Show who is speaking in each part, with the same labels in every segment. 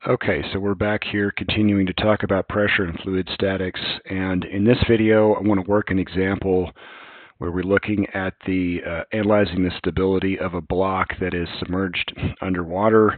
Speaker 1: Okay, so we're back here continuing to talk about pressure and fluid statics, and in this video I want to work an example where we're looking at analyzing the stability of a block that is submerged underwater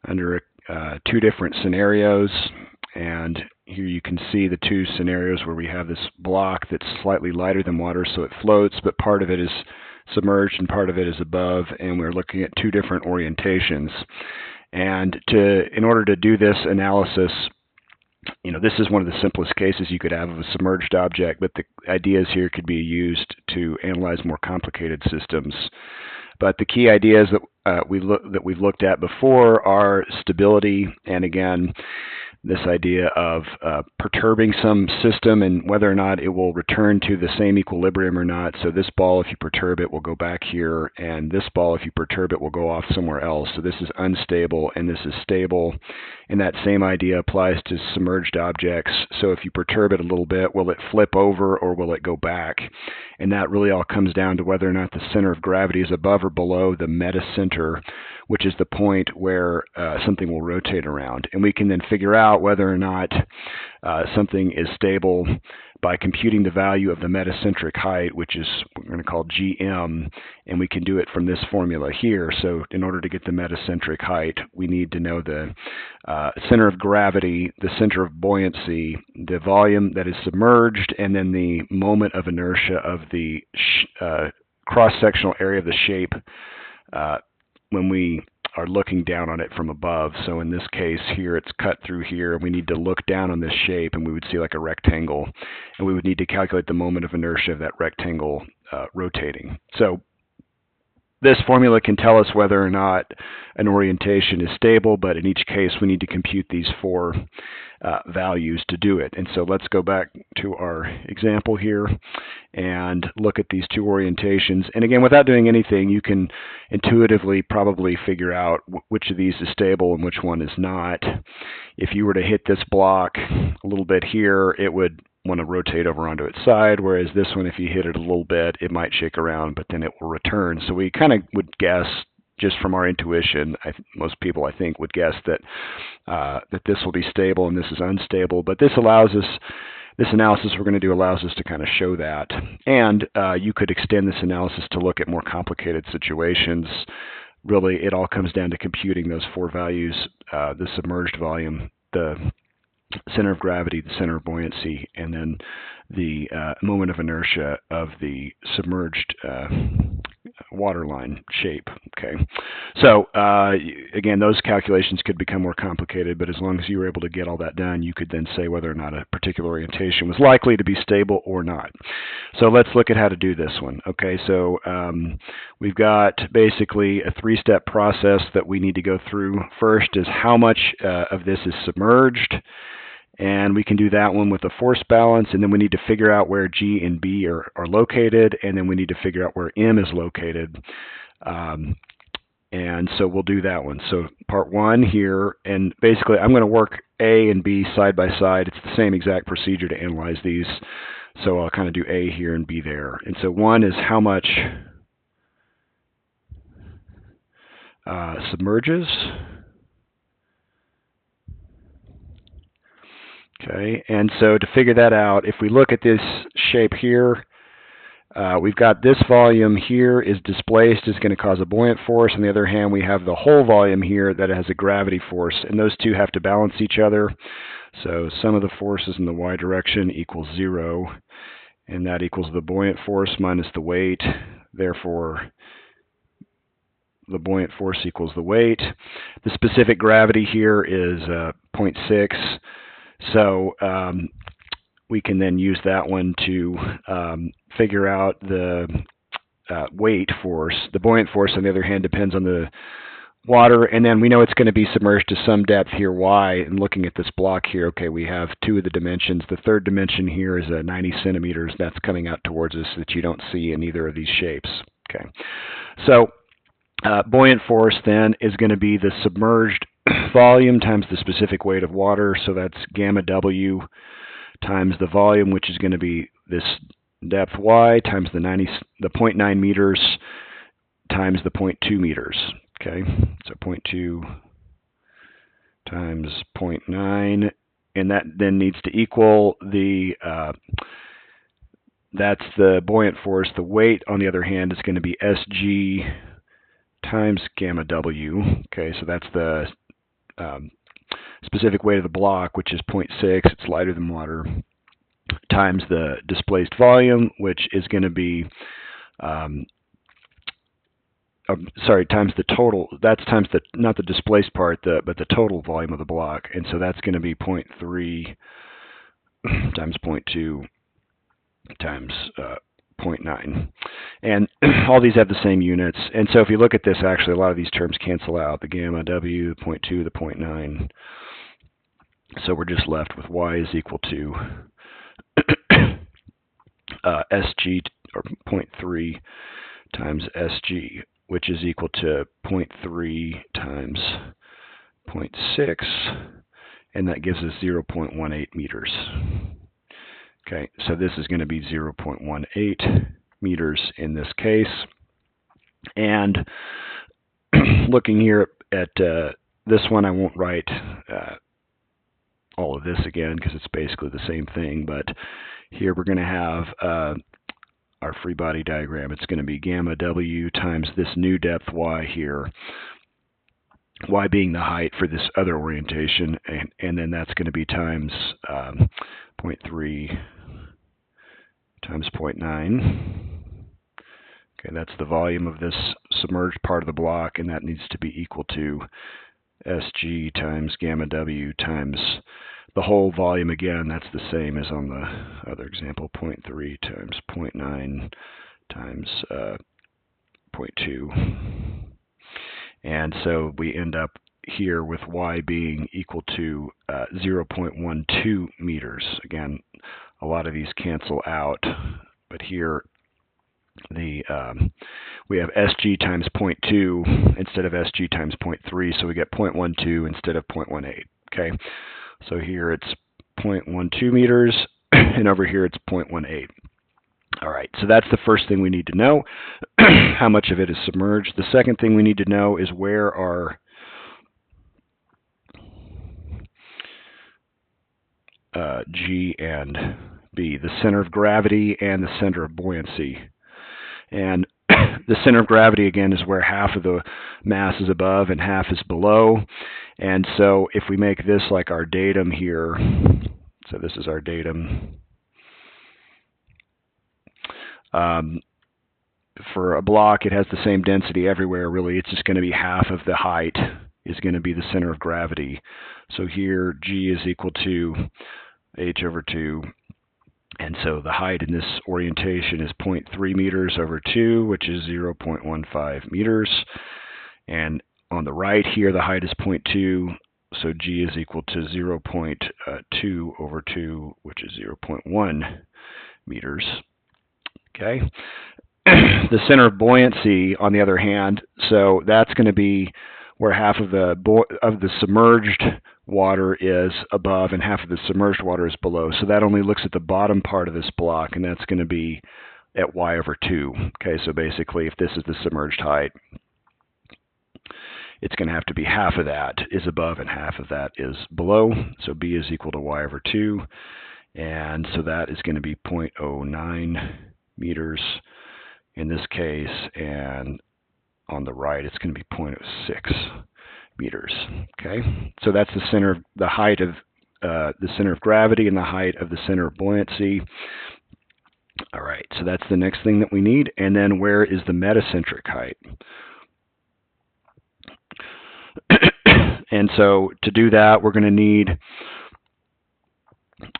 Speaker 1: under two different scenarios. And here you can see the two scenarios where we have this block that's slightly lighter than water, so it floats, but part of it is submerged and part of it is above, and we're looking at two different orientations. And in order to do this analysis, this is one of the simplest cases you could have of a submerged object, but the ideas here could be used to analyze more complicated systems. But the key ideas that we've looked at before are stability, and again, this idea of perturbing some system and whether or not it will return to the same equilibrium or not. So this ball, if you perturb it, will go back here, and this ball, if you perturb it, will go off somewhere else. So this is unstable and this is stable, and that same idea applies to submerged objects. So if you perturb it a little bit, will it flip over or will it go back? And that really all comes down to whether or not the center of gravity is above or below the metacenter, which is the point where something will rotate around. And we can then figure out whether or not something is stable by computing the value of the metacentric height, which is what we're going to call GM, and we can do it from this formula here. So in order to get the metacentric height, we need to know the center of gravity, the center of buoyancy, the volume that is submerged, and then the moment of inertia of the cross-sectional area of the shape when we are looking down on it from above. So in this case here, it's cut through here, and we need to look down on this shape, and we would see like a rectangle, and we would need to calculate the moment of inertia of that rectangle rotating. So this formula can tell us whether or not an orientation is stable, but in each case we need to compute these four values to do it. And so let's go back to our example here and look at these two orientations. And again, without doing anything, you can intuitively probably figure out which of these is stable and which one is not. If you were to hit this block a little bit here, it would want to rotate over onto its side, whereas this one, if you hit it a little bit, it might shake around, but then it will return. So we kind of would guess, just from our intuition, most people I think would guess that that this will be stable and this is unstable. But this analysis we're going to do allows us to kind of show that. And you could extend this analysis to look at more complicated situations. Really, it all comes down to computing those four values: the submerged volume, the center of gravity, the center of buoyancy, and then the moment of inertia of the submerged waterline shape. Okay, so again, those calculations could become more complicated, but as long as you were able to get all that done, you could then say whether or not a particular orientation was likely to be stable or not. So let's look at how to do this one. Okay, so we've got basically a three-step process that we need to go through. First is how much of this is submerged, and we can do that one with a force balance, and then we need to figure out where G and B are located, and then we need to figure out where M is located. And so we'll do that one. So part one here, and basically I'm going to work A and B side by side. It's the same exact procedure to analyze these. So I'll kind of do A here and B there. And so one is how much submerges. Okay, and so to figure that out, if we look at this shape here, we've got this volume here is displaced, is going to cause a buoyant force. On the other hand, we have the whole volume here that has a gravity force, and those two have to balance each other. So sum of the forces in the y direction equals 0, and that equals the buoyant force minus the weight. Therefore, the buoyant force equals the weight. The specific gravity here is 0.6. So we can then use that one to figure out the weight force. The buoyant force, on the other hand, depends on the water, and then we know it's going to be submerged to some depth here, y. And looking at this block here, okay, we have two of the dimensions. The third dimension here is 90 centimeters. That's coming out towards us that you don't see in either of these shapes. Okay, so buoyant force then is going to be the submerged volume times the specific weight of water, so that's gamma W times the volume, which is going to be this depth y, times the 0.9 meters times the 0.2 meters. Okay, so 0.2 times 0.9, and that then needs to equal the, that's the buoyant force. The weight, on the other hand, is going to be Sg times gamma W. Okay, so that's the specific weight of the block, which is 0.6, it's lighter than water, times the displaced volume, which is going to be, times the total, that's times the, not the displaced part, but the total volume of the block, and so that's going to be 0.3 times 0.2 times 0.9. And all these have the same units, and so if you look at this, actually a lot of these terms cancel out, the gamma W, the 0.2, the 0.9. So we're just left with y is equal to Sg, or 0.3 times Sg, which is equal to 0.3 times 0.6, and that gives us 0.18 meters. Okay, so this is going to be 0.18 meters in this case. And looking here at this one, I won't write all of this again because it's basically the same thing, but here we're going to have our free body diagram. It's going to be gamma W times this new depth y here, y being the height for this other orientation, and then that's going to be times 0.3 times 0.9. Okay, that's the volume of this submerged part of the block, and that needs to be equal to Sg times gamma W times the whole volume again. That's the same as on the other example, 0.3 times 0.9 times 0.2. And so we end up here with y being equal to 0.12 meters. Again, a lot of these cancel out, but here the we have Sg times 0.2 instead of Sg times 0.3, so we get 0.12 instead of 0.18. Okay, so here it's 0.12 meters, and over here it's 0.18. All right, so that's the first thing we need to know, how much of it is submerged. The second thing we need to know is where our G and B, the center of gravity and the center of buoyancy. And the center of gravity, again, is where half of the mass is above and half is below. And so if we make this like our datum here, so this is our datum. For a block, it has the same density everywhere, really. It's just going to be half of the height is going to be the center of gravity. So here, G is equal to h over 2. And so the height in this orientation is 0.3 meters over 2, which is 0.15 meters. And on the right here, the height is 0.2, so G is equal to 0.2 over 2, which is 0.1 meters. Okay. The center of buoyancy, on the other hand, so that's going to be where half of the submerged water is above and half of the submerged water is below. So that only looks at the bottom part of this block, and that's going to be at y over 2. Okay, so basically if this is the submerged height, it's going to have to be half of that is above and half of that is below. So B is equal to y over 2, and so that is going to be 0.09 meters in this case, and on the right it's going to be 0.06 meters. Okay, so that's the center of the height of the center of gravity and the height of the center of buoyancy. All right, so that's the next thing that we need. And then where is the metacentric height? And so to do that, we're going to need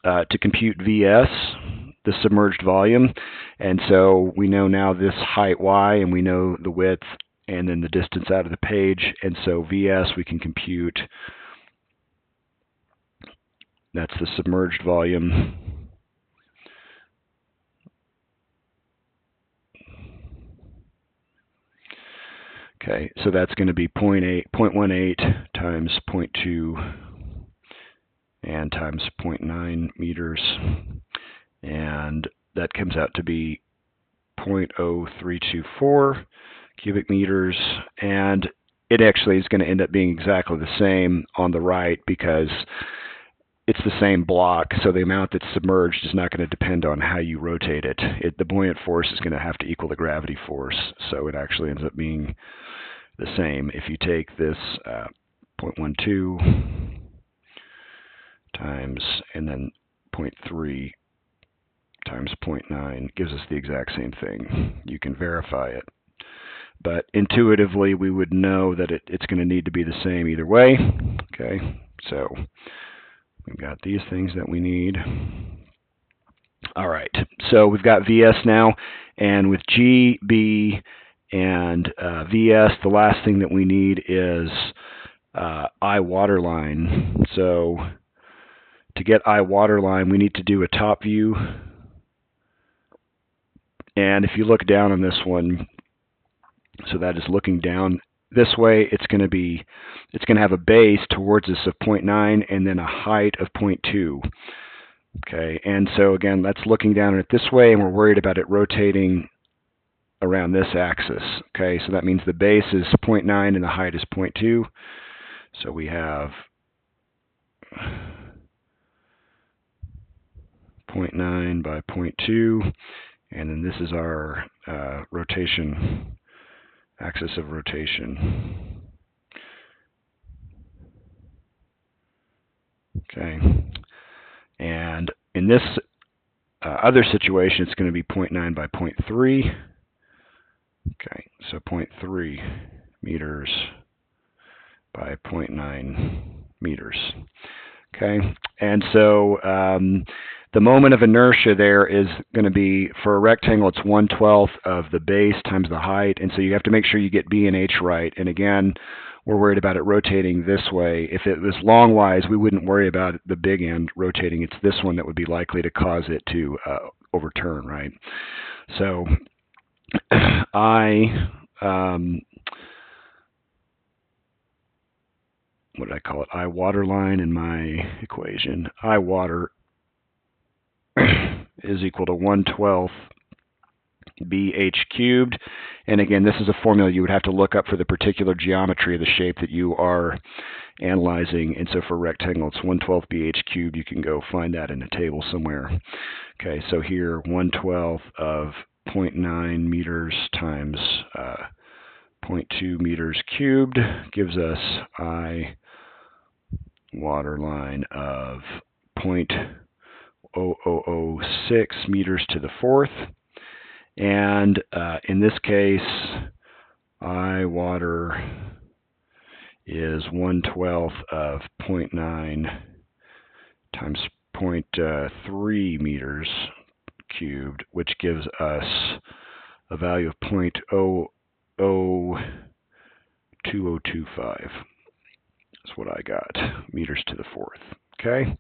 Speaker 1: to compute Vs, the submerged volume. And so we know now this height y, and we know the width and then the distance out of the page. And so Vs we can compute. That's the submerged volume. Okay, so that's going to be 0.18 times 0.2 and times 0.9 meters. And that comes out to be 0.0324 cubic meters. And it actually is going to end up being exactly the same on the right because it's the same block, so the amount that's submerged is not going to depend on how you rotate it. The buoyant force is going to have to equal the gravity force, so it actually ends up being the same. If you take this 0.12 times and then 0.3 times 0.9 gives us the exact same thing. You can verify it. But intuitively, we would know that it's going to need to be the same either way. Okay, so we've got these things that we need. All right, so we've got VS now, and with G, B, and VS, the last thing that we need is I waterline. So to get I waterline, we need to do a top view. And if you look down on this one, so that is looking down this way, it's going to have a base towards us of 0.9 and then a height of 0.2. Okay, and so again, that's looking down at it this way, and we're worried about it rotating around this axis. Okay, so that means the base is 0.9 and the height is 0.2. So we have 0.9 by 0.2, and then this is our rotation, axis of rotation. Okay, and in this other situation, it's going to be 0.9 by 0.3. Okay, so 0.3 meters by 0.9 meters. Okay, and so the moment of inertia there is going to be, for a rectangle, it's 1/12 of the base times the height, and so you have to make sure you get B and H right. And again, we're worried about it rotating this way. If it was longwise, we wouldn't worry about the big end rotating. It's this one that would be likely to cause it to overturn, right? So what did I call it? I waterline in my equation. I water is equal to 1/12 BH cubed. And again, this is a formula you would have to look up for the particular geometry of the shape that you are analyzing. And so for a rectangle, it's 1/12 BH cubed. You can go find that in a table somewhere. Okay, so here, 1/12 of 0.9 meters times 0.2 meters cubed gives us I waterline of 0.0006 meters to the fourth. And in this case, I water is 1/12 of 0.9 times 0.3 meters cubed, which gives us a value of 0.002025. That's what I got, meters to the fourth. Okay.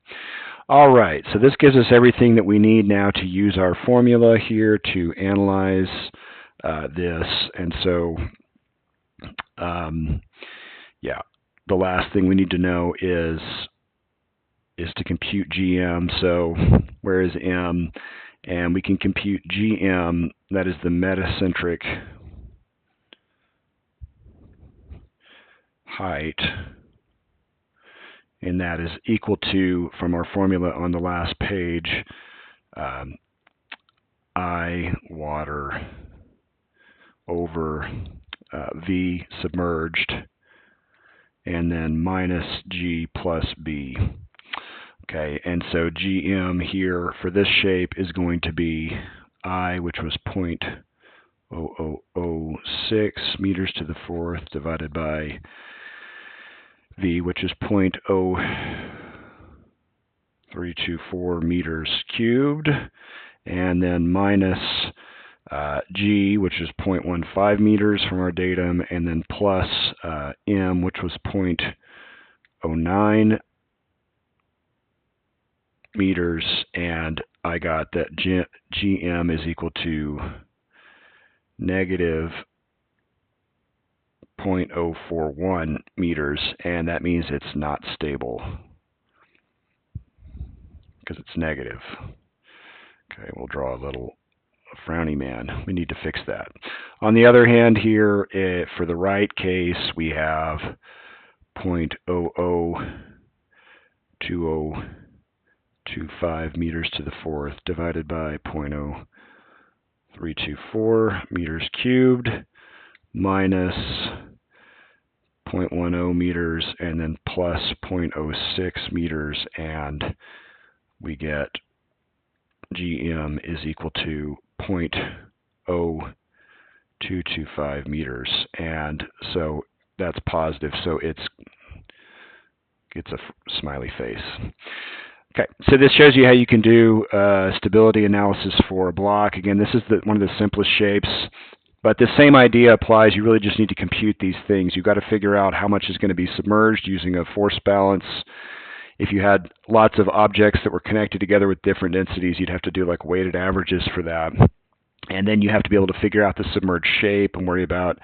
Speaker 1: All right, so this gives us everything that we need now to use our formula here to analyze this. And so, yeah, the last thing we need to know is to compute GM. So where is M? And we can compute GM, that is the metacentric height. And that is equal to, from our formula on the last page, I water over V submerged, and then minus G plus B. Okay, and so GM here for this shape is going to be I, which was 0.0006 meters to the fourth, divided by V, which is 0.0324 meters cubed, and then minus G, which is 0.15 meters from our datum, and then plus M, which was 0.09 meters, and I got that GM is equal to negative 0.041 meters, and that means it's not stable because it's negative. Okay, we'll draw a little frowny man. We need to fix that. On the other hand here, for the right case, we have 0.002025 meters to the fourth divided by 0.0324 meters cubed minus 0.10 meters and then plus 0.06 meters, and we get GM is equal to 0.0225 meters, and so that's positive, so it's a smiley face. Okay, so this shows you how you can do stability analysis for a block. Again, this is one of the simplest shapes, but the same idea applies. You really just need to compute these things. You've got to figure out how much is going to be submerged using a force balance. If you had lots of objects that were connected together with different densities, you'd have to do like weighted averages for that. And then you have to be able to figure out the submerged shape and worry about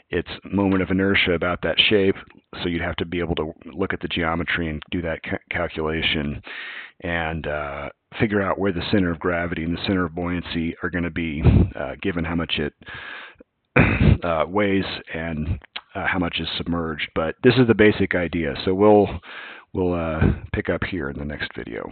Speaker 1: its moment of inertia about that shape. So you'd have to be able to look at the geometry and do that calculation and figure out where the center of gravity and the center of buoyancy are going to be given how much it weighs and how much is submerged. But this is the basic idea. So we'll pick up here in the next video.